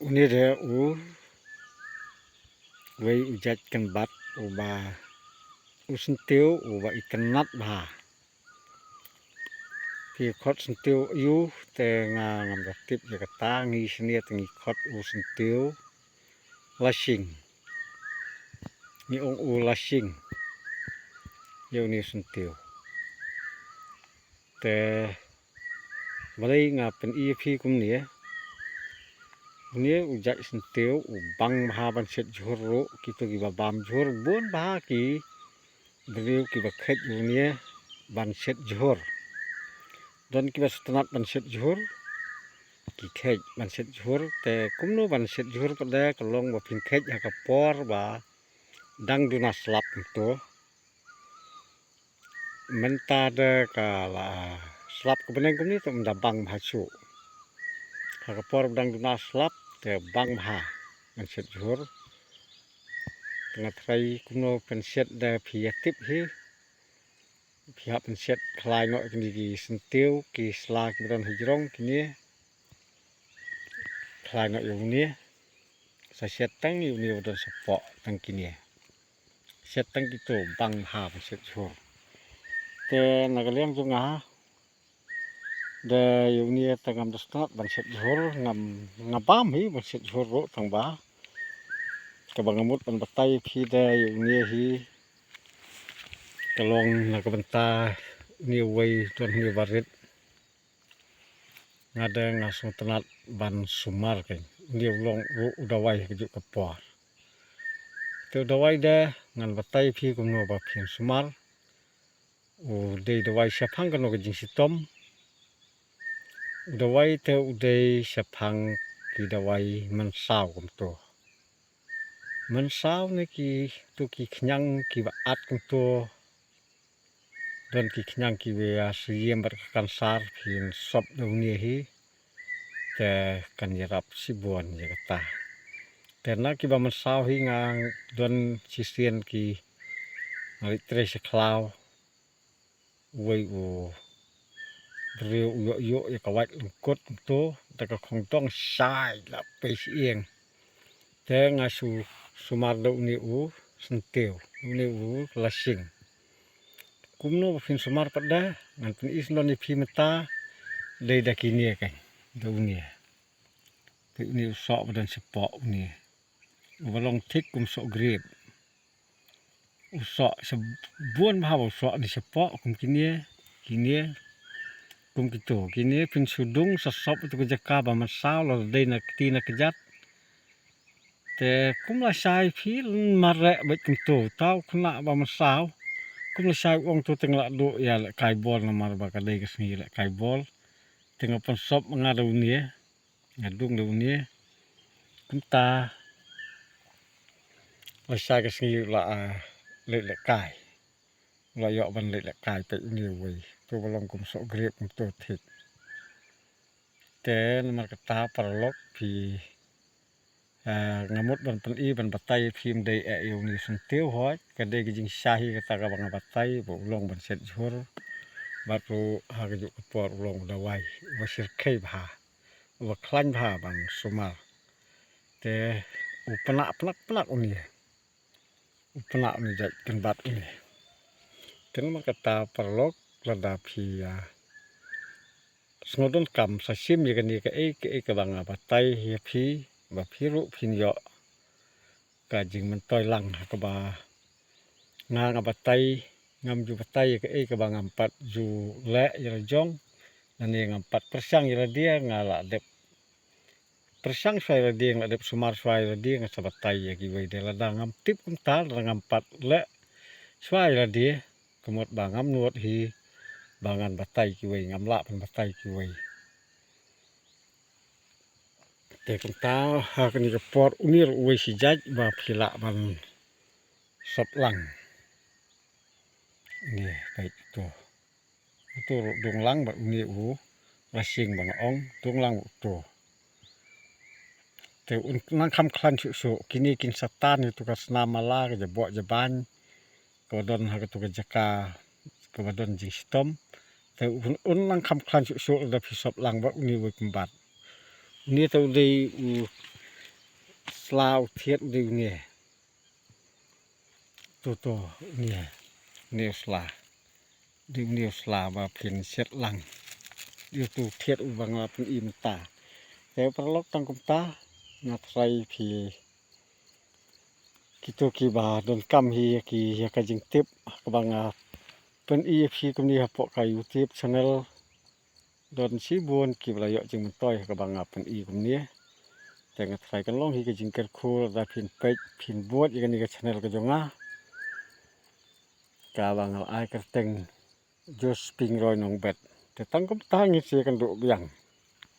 Unire way ujat kan bat uba usentiu uba ikanat bah pi khot sentiu yu te ngam tip Jakarta ngi senia tengi khot usentiu lasing ni ong lasing yo ni sentiu te balai ngapen EP kum ni Ini ujak sentiu ubang baha ban set jhur ro kita ki babam jhur bun baha ki beliau ki bakhet ni ban set jhur dan ki bastanat ban set jhur ki khet ban set jhur te kumno ban set jhur pada kalong ba pin khet ha kapor ba dang duna slap to menta de kala slap ke beneng kumni to mendabang bhasu ha kapor dang duna slap te bang bha ban set jhur tengah trai kuno penset da piatip hi pihak penset khlai no ki sentiu ki sla ki dan hijrong kini khlai no yuni sa set tang yuni dan sepok tang kini set tang gitu bang bha penset jhur te nagalem junga da yuni tangam dastat ban set jhur ngabam hi ban set jhur ro tang ba kabangamut ban batai phi da yuni hi kalong na kabanta ni way tuan ni barit ngada ngasung tenat ban sumar kan ni long udawai kejuk kapor te udawai da ngan batai phi kumno ba phin sumar u dei dawai sapang kan no jing sitom udawai te udei sapang ki dawai mansau kum to mansau ne ki tu ki khnyang ki ba at kum to dan ki khnyang ki ya siem ber kansar phin sop dunia hi te kan yarap sibuan Jakarta terna ki ba mansau hi ngang don sisien ki ngari tre seklau way u beriu yo ya kawat lungkut to ta ka khongtong sai la pe sieng te ngasu sumar do ni sentiu ni lasing kumno fin sumar pada ngan pin isno ni phi mata dei da kini kan do ni pe ni sok badan sepok ni walong tik kum sok grip usok sebuan bahawa usok ni sepok kum kini kum gitu kini pin sudung sesop tu kejaka ba masau lo dei na tina kejat te kum la sai phi marek bet kum tu tau kena ba masau kum la sai ong tu tengla do ya la kai bol na mar ba ka dei ke sni la kai bol tengah pensop ngadu ni ngadung do ni kum ta la sai ke sni la le kai la yo ban le kai pe ni we tu balong kum sok grip kum tu thik te mar kata parlok pi ngamut ban pen I ban batai phim dei eu ni sentiu hoi ka dei jing sahi kata ka bang batai bo long ban set jhur batu ha ke juk por long dawai wasir khei bha wa khlan bha ban sumar te upnak uni upnak ni jat kan bat ni ten mar kata parlok lada phi snodon kam sasim ye kan ke ke bang batai hi phi ba phiru phin yo ka jing man toy lang ka ba nga batai ngam ju batai ke bang ampat ju le ya jong nani ngampat persang ya dia ngala dep persang sai la dia ngala dep sumar sai la dia ngasa batai ya ki we de la dang ngam tip kum ta ngampat le sai la dia kemot bangam nuot hi bangan batai ki we ngam la pan batai ki we te kenta ha kani ke por unir we sijaj ba phila ban sop lang ni baik tu dong lang ba uni lasing bang ong dong lang tu te nang kham khlan su kini kin satan itu ka snamala ke jabo jaban ko don ha tu ke jaka ko don ji stom te nang kham khlan su da phi sop lang ba uni we kumbat ni tu dei สลาวเทียดดิวเนี่ยตัวเนี่ยเนวสลาดิวเนวสลาว่าเพียนเช็ดลังดิวตูเทียดอุบังว่าเป็นอีมตาแต่ประลอกตังกุมตานักใส่พีกิโตกีบาดนกำฮีกีเฮกจิงติบกบังเป็นอีพีกุมนี้ปกอยู่ทิปชาแนลดนชีบวนกีบระยะจึงมันต้อยกบังเป็นอีกุมนี้แต่งใส่กันลองฮีกจิงเกิดคูได้พินเป็ดพินบวชอีกนี่ก็ชาแนลก็จงกาบังไอกระเต็งจสปริงรอยนองเบ็ดแต่ตั้งกุมตางี้เสียกันดุเบียง